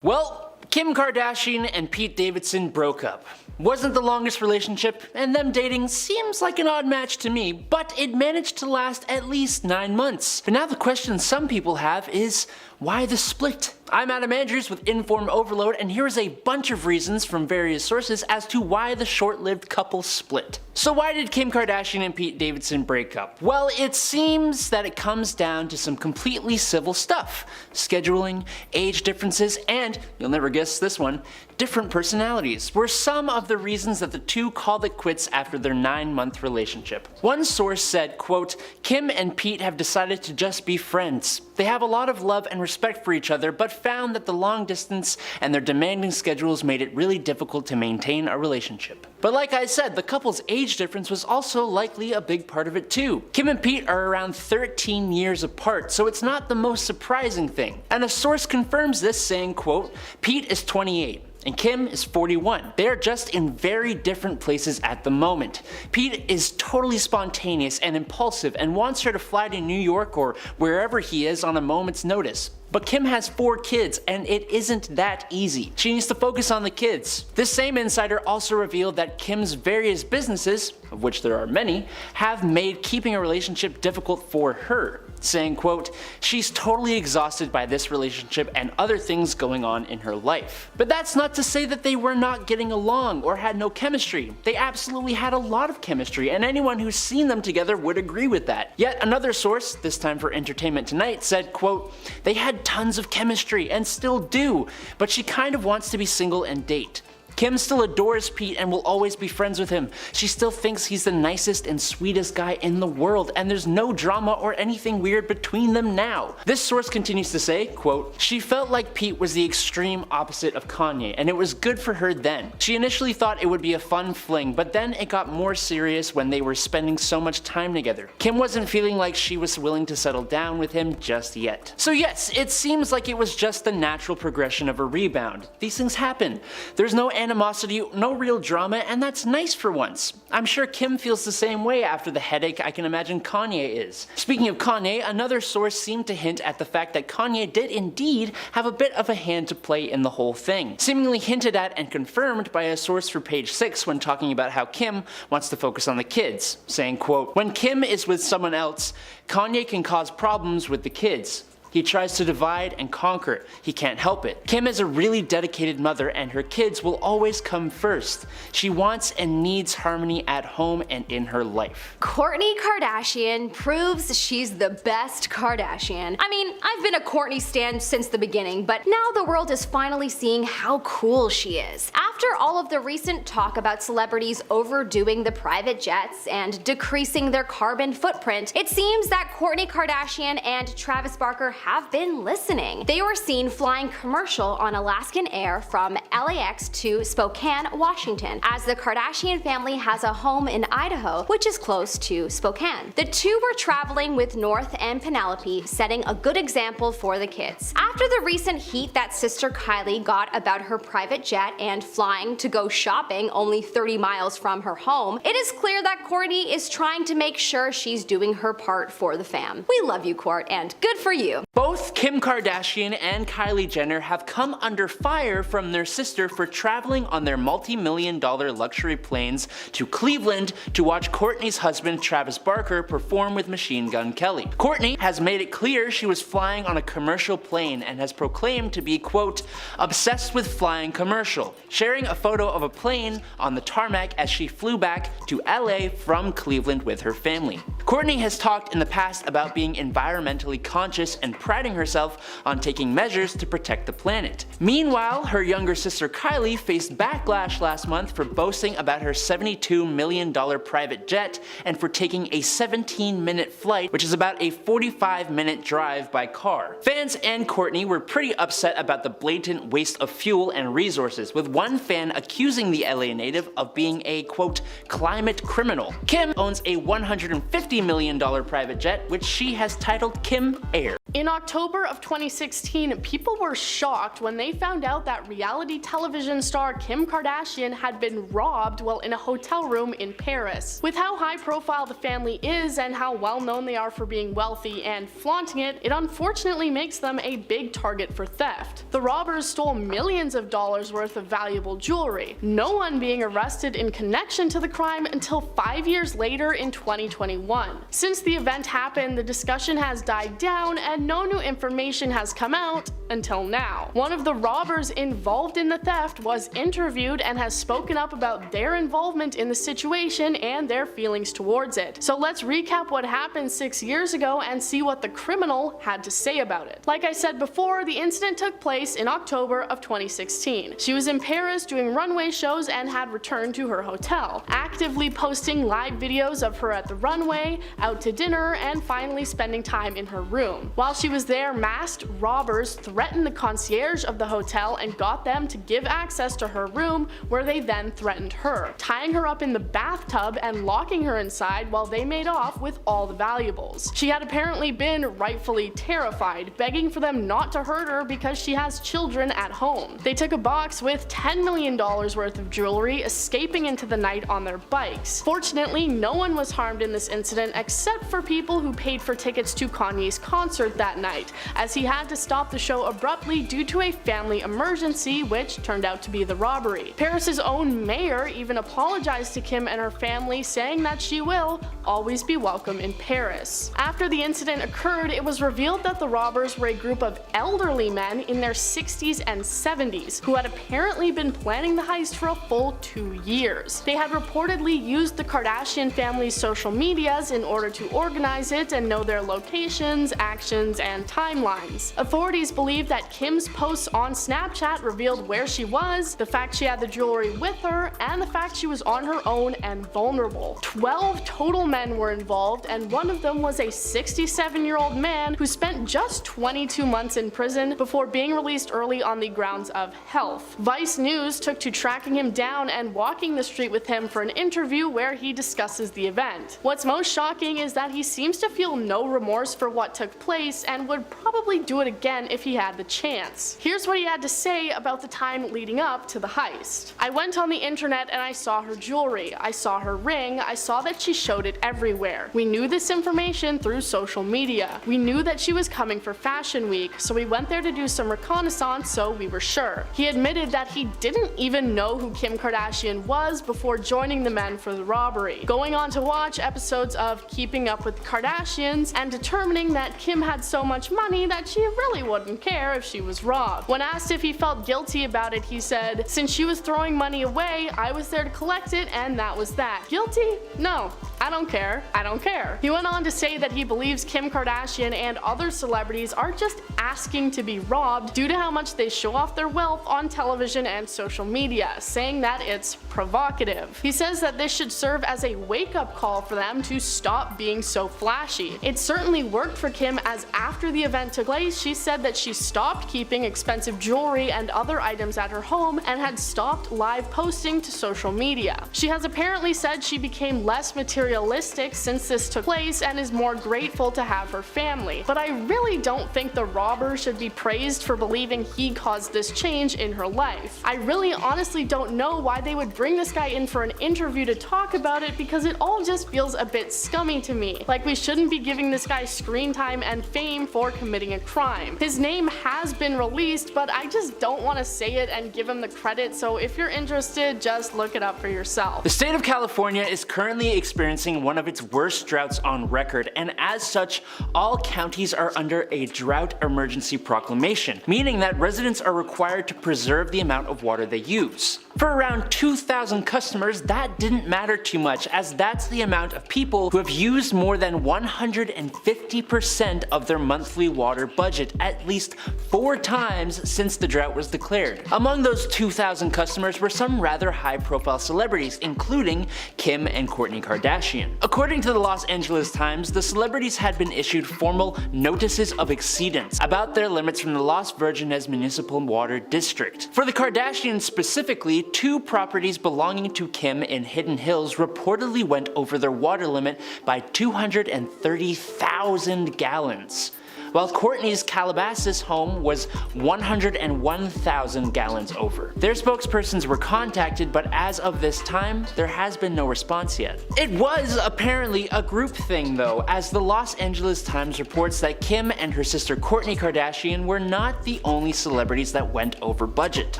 Well, Kim Kardashian and Pete Davidson broke up. Wasn't the longest relationship, and them dating seems like an odd match to me, but it managed to last at least 9 months. But now the question some people have is, why the split? I'm Adam Andrews with InformOverload, and here is a bunch of reasons from various sources as to why the short-lived couple split. So why did Kim Kardashian and Pete Davidson break up? Well, it seems that it comes down to some completely civil stuff. Scheduling, age differences, and, you'll never guess this one, different personalities were some of the reasons that the two called it quits after their 9-month relationship. One source said, quote, "Kim and Pete have decided to just be friends. They have a lot of love and respect for each other, but found that the long distance and their demanding schedules made it really difficult to maintain a relationship." But like I said, the couple's age difference was also likely a big part of it too. Kim and Pete are around 13 years apart, so it's not the most surprising thing. And a source confirms this, saying, quote, "Pete is 28. And Kim is 41. They are just in very different places at the moment. Pete is totally spontaneous and impulsive and wants her to fly to New York or wherever he is on a moment's notice. But Kim has 4 kids, and it isn't that easy. She needs to focus on the kids." This same insider also revealed that Kim's various businesses, of which there are many, have made keeping a relationship difficult for her, saying, quote, "She's totally exhausted by this relationship and other things going on in her life." But that's not to say that they were not getting along or had no chemistry. They absolutely had a lot of chemistry, and anyone who's seen them together would agree with that. Yet another source, this time for Entertainment Tonight, said, quote, "They had tons of chemistry and still do, but she kind of wants to be single and date. Kim still adores Pete and will always be friends with him. She still thinks he's the nicest and sweetest guy in the world, and there's no drama or anything weird between them now." This source continues to say, quote, "She felt like Pete was the extreme opposite of Kanye, and it was good for her then. She initially thought it would be a fun fling, but then it got more serious when they were spending so much time together. Kim wasn't feeling like she was willing to settle down with him just yet." So yes, it seems like it was just the natural progression of a rebound. These things happen. There's no animosity, no real drama, and that's nice for once. I'm sure Kim feels the same way after the headache I can imagine Kanye is. Speaking of Kanye, another source seemed to hint at the fact that Kanye did indeed have a bit of a hand to play in the whole thing, seemingly hinted at and confirmed by a source for Page 6 when talking about how Kim wants to focus on the kids, saying, quote, "When Kim is with someone else, Kanye can cause problems with the kids. He tries to divide and conquer. He can't help it. Kim is a really dedicated mother and her kids will always come first. She wants and needs harmony at home and in her life." Kourtney Kardashian proves she's the best Kardashian. I mean, I've been a Kourtney stan since the beginning, but now the world is finally seeing how cool she is. After all of the recent talk about celebrities overdoing the private jets and decreasing their carbon footprint, it seems that Kourtney Kardashian and Travis Barker have been listening. They were seen flying commercial on Alaskan Air from LAX to Spokane, Washington, as the Kardashian family has a home in Idaho, which is close to Spokane. The two were traveling with North and Penelope, setting a good example for the kids. After the recent heat that sister Kylie got about her private jet and flying to go shopping only 30 miles from her home, it is clear that Kourtney is trying to make sure she's doing her part for the fam. We love you, Kourt, and good for you. Both Kim Kardashian and Kylie Jenner have come under fire from their sister for traveling on their multi-million-dollar luxury planes to Cleveland to watch Kourtney's husband Travis Barker perform with Machine Gun Kelly. Kourtney has made it clear she was flying on a commercial plane and has proclaimed to be, quote, "obsessed with flying commercial," sharing a photo of a plane on the tarmac as she flew back to LA from Cleveland with her family. Kourtney has talked in the past about being environmentally conscious and priding herself on taking measures to protect the planet. Meanwhile, her younger sister Kylie faced backlash last month for boasting about her $72 million private jet and for taking a 17-minute flight, which is about a 45-minute drive by car. Fans and Kourtney were pretty upset about the blatant waste of fuel and resources, with one fan accusing the LA native of being a, quote, "climate criminal." Kim owns a $150 million private jet, which she has titled Kim Air. In October of 2016, people were shocked when they found out that reality television star Kim Kardashian had been robbed while in a hotel room in Paris. With how high profile the family is and how well known they are for being wealthy and flaunting it, it unfortunately makes them a big target for theft. The robbers stole millions of dollars worth of valuable jewelry, no one being arrested in connection to the crime until 5 years later in 2021. Since the event happened, the discussion has died down and no new information has come out until now. One of the robbers involved in the theft was interviewed and has spoken up about their involvement in the situation and their feelings towards it. So let's recap what happened 6 years ago and see what the criminal had to say about it. Like I said before, the incident took place in October of 2016. She was in Paris doing runway shows and had returned to her hotel, actively posting live videos of her at the runway, out to dinner, and finally spending time in her room. While she was there, masked robbers threatened the concierge of the hotel and got them to give access to her room, where they then threatened her, tying her up in the bathtub and locking her inside while they made off with all the valuables. She had apparently been rightfully terrified, begging for them not to hurt her because she has children at home. They took a box with $10 million worth of jewelry, escaping into the night on their bikes. Fortunately, no one was harmed in this incident except for people who paid for tickets to Kanye's concert that night, as he had to stop the show abruptly due to a family emergency, which turned out to be the robbery. Paris's own mayor even apologized to Kim and her family, saying that she will always be welcome in Paris. After the incident occurred, it was revealed that the robbers were a group of elderly men in their 60s and 70s who had apparently been planning the heist for a full 2 years. They had reportedly used the Kardashian family's social medias in order to organize it and know their locations, actions, and timelines. Authorities believe that Kim's posts on Snapchat revealed where she was, the fact she had the jewelry with her, and the fact she was on her own and vulnerable. 12 total men were involved, and one of them was a 67-year-old man who spent just 22 months in prison before being released early on the grounds of health. Vice News took to tracking him down and walking the street with him for an interview where he discusses the event. What's most shocking is that he seems to feel no remorse for what took place and would probably do it again if he had the chance. Here's what he had to say about the time leading up to the heist. "I went on the internet and I saw her jewelry. I saw her ring. I saw that she showed it everywhere. We knew this information through social media. We knew that she was coming for Fashion Week, so we went there to do some reconnaissance so we were sure." He admitted that he didn't even know who Kim Kardashian was before joining the men for the robbery, going on to watch episodes of Keeping Up with the Kardashians and determining that Kim had so much money that she really wouldn't care if she was robbed. When asked if he felt guilty about it, he said, "Since she was throwing money away, I was there to collect it, and that was that. Guilty? No. I don't care. I don't care." He went on to say that he believes Kim Kardashian and other celebrities are just asking to be robbed due to how much they show off their wealth on television and social media, saying that it's provocative. He says that this should serve as a wake-up call for them to stop being so flashy. It certainly worked for Kim, as after the event took place, she said that she stopped keeping expensive jewelry and other items at her home and had stopped live posting to social media. She has apparently said she became less materialistic since this took place and is more grateful to have her family. But I really don't think the robber should be praised for believing he caused this change in her life. I really honestly don't know why they would bring this guy in for an interview to talk about it, because it all just feels a bit scummy to me. Like, we shouldn't be giving this guy screen time and fame for committing a crime. His name has been released, but I just don't want to say it and give him the credit, so if you're interested, just look it up for yourself. The state of California is currently experiencing one of its worst droughts on record, and as such, all counties are under a drought emergency proclamation, meaning that residents are required to preserve the amount of water they use. For around 2,000 customers, that didn't matter too much, as that's the amount of people who have used more than 150% of their monthly water budget at least 4 times since the drought was declared. Among those 2,000 customers were some rather high-profile celebrities, including Kim and Kourtney Kardashian. According to the Los Angeles Times, the celebrities had been issued formal notices of exceedance about their limits from the Los Virgenes Municipal Water District. For the Kardashians specifically, 2 properties belonging to Kim in Hidden Hills reportedly went over their water limit by 230,000 gallons. while Kourtney's Calabasas home was 101,000 gallons over. Their spokespersons were contacted, but as of this time, there has been no response yet. It was apparently a group thing though, as the Los Angeles Times reports that Kim and her sister Kourtney Kardashian were not the only celebrities that went over budget.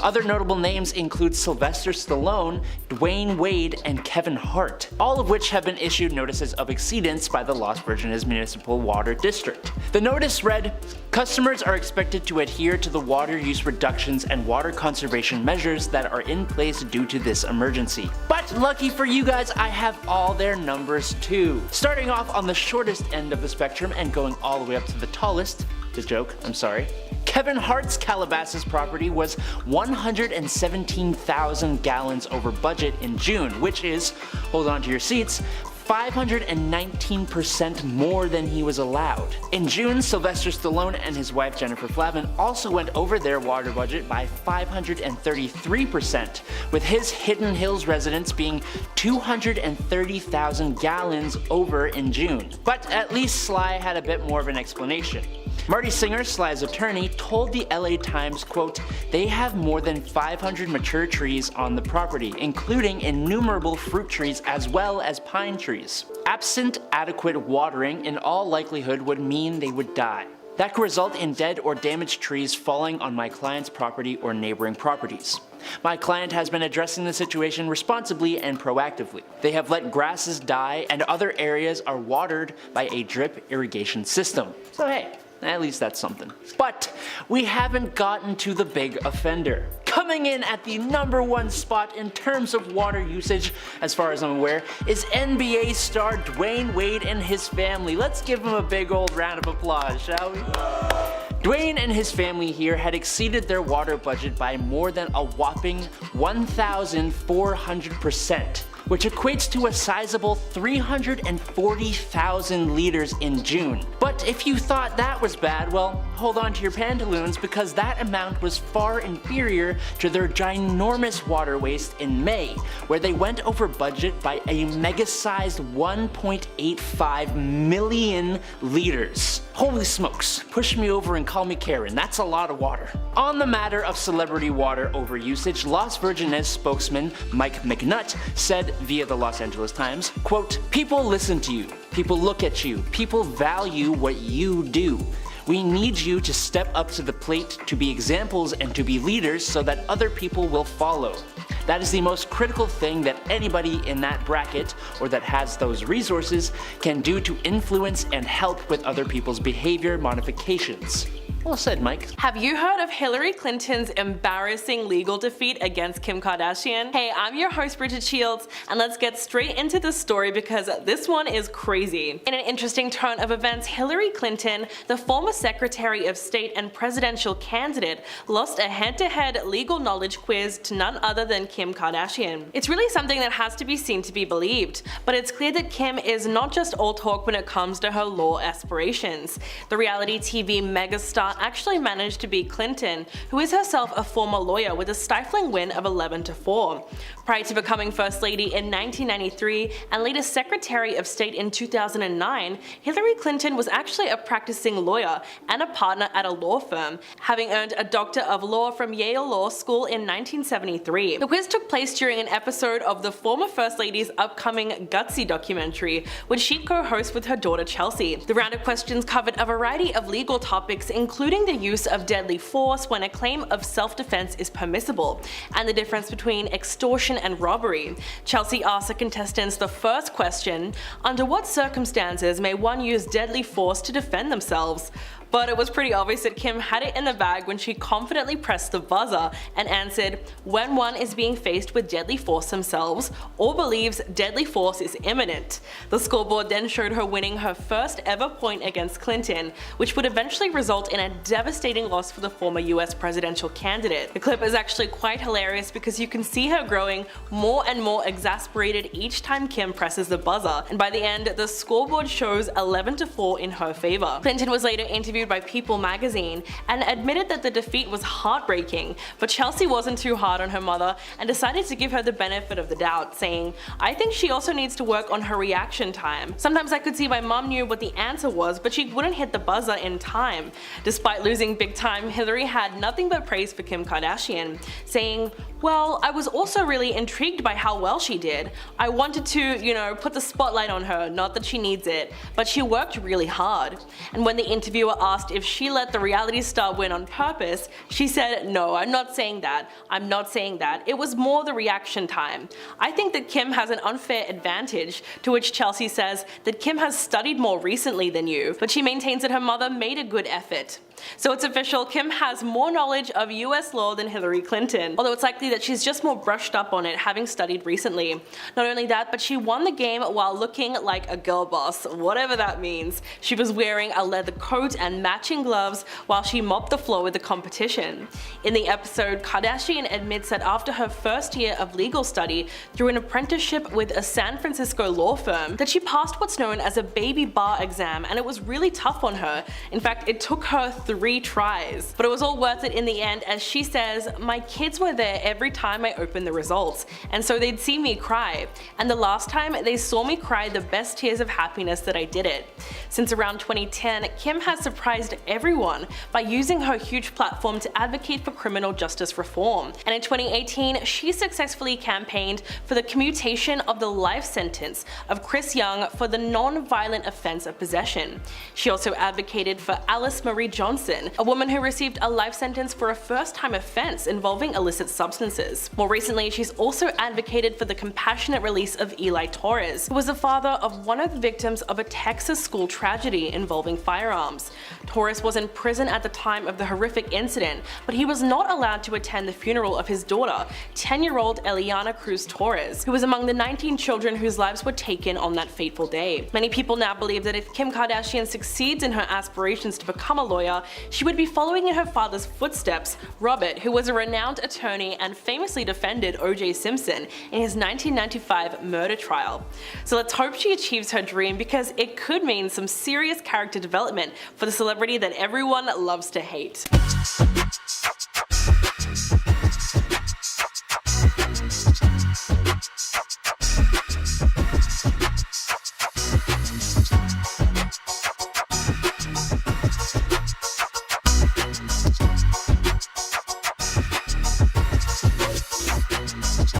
Other notable names include Sylvester Stallone, Dwayne Wade, and Kevin Hart, all of which have been issued notices of exceedance by the Los Virgenes Municipal Water District. The notice read, "Customers are expected to adhere to the water use reductions and water conservation measures that are in place due to this emergency." But lucky for you guys, I have all their numbers too. Starting off on the shortest end of the spectrum and going all the way up to the tallest, the joke, I'm sorry. Kevin Hart's Calabasas property was 117,000 gallons over budget in June, which is, hold on to your seats, 519% more than he was allowed. In June, Sylvester Stallone and his wife Jennifer Flavin also went over their water budget by 533%, with his Hidden Hills residence being 230,000 gallons over in June. But at least Sly had a bit more of an explanation. Marty Singer, Sly's attorney, told the LA Times, quote, "They have more than 500 mature trees on the property, including innumerable fruit trees as well as pine trees. Absent adequate watering, in all likelihood would mean they would die. That could result in dead or damaged trees falling on my client's property or neighboring properties. My client has been addressing the situation responsibly and proactively. They have let grasses die and other areas are watered by a drip irrigation system." So hey, at least that's something. But we haven't gotten to the big offender. Coming in at the #1 spot in terms of water usage, as far as I'm aware, is NBA star Dwayne Wade and his family. Let's give him a big old round of applause, shall we? Dwayne and his family here had exceeded their water budget by more than a whopping 1,400%. Which equates to a sizable 340,000 liters in June. But if you thought that was bad, well, hold on to your pantaloons, because that amount was far inferior to their ginormous water waste in May, where they went over budget by a mega-sized 1.85 million liters. Holy smokes, push me over and call me Karen, that's a lot of water. On the matter of celebrity water overusage, Los Virgenes spokesman Mike McNutt said via the Los Angeles Times, quote, "People listen to you, people look at you, people value what you do. We need you to step up to the plate, to be examples and to be leaders so that other people will follow. That is the most critical thing that anybody in that bracket or that has those resources can do to influence and help with other people's behavior modifications." Well said, Mike. Have you heard of Hillary Clinton's embarrassing legal defeat against Kim Kardashian? Hey, I'm your host Bridget Shields, and let's get straight into the story because this one is crazy. In an interesting turn of events, Hillary Clinton, the former Secretary of State and presidential candidate, lost a head-to-head legal knowledge quiz to none other than Kim Kardashian. It's really something that has to be seen to be believed, but it's clear that Kim is not just all talk when it comes to her law aspirations. The reality TV megastar actually managed to beat Clinton, who is herself a former lawyer, with a stifling win of 11-4. Prior to becoming First Lady in 1993 and later Secretary of State in 2009, Hillary Clinton was actually a practicing lawyer and a partner at a law firm, having earned a Doctor of Law from Yale Law School in 1973. The quiz took place during an episode of the former First Lady's upcoming Gutsy documentary, which she co-hosts with her daughter Chelsea. The round of questions covered a variety of legal topics, including the use of deadly force when a claim of self-defense is permissible, and the difference between extortion and robbery. Chelsea asked the contestants the first question: under what circumstances may one use deadly force to defend themselves? But it was pretty obvious that Kim had it in the bag when she confidently pressed the buzzer and answered, when one is being faced with deadly force themselves or believes deadly force is imminent. The scoreboard then showed her winning her first ever point against Clinton, which would eventually result in a devastating loss for the former US presidential candidate. The clip is actually quite hilarious because you can see her growing more and more exasperated each time Kim presses the buzzer, and by the end the scoreboard shows 11-4 in her favor. Clinton was later interviewed interviewed by People magazine and admitted that the defeat was heartbreaking, but Chelsea wasn't too hard on her mother and decided to give her the benefit of the doubt, saying, "I think she also needs to work on her reaction time. Sometimes I could see my mom knew what the answer was, but she wouldn't hit the buzzer in time." Despite losing big time, Hillary had nothing but praise for Kim Kardashian, saying, "Well, I was also really intrigued by how well she did. I wanted to, put the spotlight on her, not that she needs it, but she worked really hard." And when the interviewer asked if she let the reality star win on purpose, she said, "No, I'm not saying that. I'm not saying that. It was more the reaction time. I think that Kim has an unfair advantage," to which Chelsea says that Kim has studied more recently than you, but she maintains that her mother made a good effort. So it's official, Kim has more knowledge of US law than Hillary Clinton, although it's likely that she's just more brushed up on it, having studied recently. Not only that, but she won the game while looking like a girl boss, whatever that means. She was wearing a leather coat and matching gloves while she mopped the floor with the competition. In the episode, Kardashian admits that after her first year of legal study through an apprenticeship with a San Francisco law firm, that she passed what's known as a baby bar exam, and it was really tough on her. In fact, it took her 3 tries. But it was all worth it in the end, as she says, "My kids were there every time I opened the results, and so they'd see me cry. And the last time they saw me cry the best tears of happiness that I did it." Since around 2010, Kim has surprised everyone by using her huge platform to advocate for criminal justice reform. And in 2018, she successfully campaigned for the commutation of the life sentence of Chris Young for the non-violent offense of possession. She also advocated for Alice Marie Johnson, a woman who received a life sentence for a first-time offense involving illicit substances. More recently, she's also advocated for the compassionate release of Eli Torres, who was the father of one of the victims of a Texas school tragedy involving firearms. Torres was in prison at the time of the horrific incident, but he was not allowed to attend the funeral of his daughter, 10-year-old Eliana Cruz Torres, who was among the 19 children whose lives were taken on that fateful day. Many people now believe that if Kim Kardashian succeeds in her aspirations to become a lawyer, she would be following in her father's footsteps, Robert, who was a renowned attorney and famously defended O.J. Simpson in his 1995 murder trial. So let's hope she achieves her dream, because it could mean some serious character development for the celebrity that everyone loves to hate.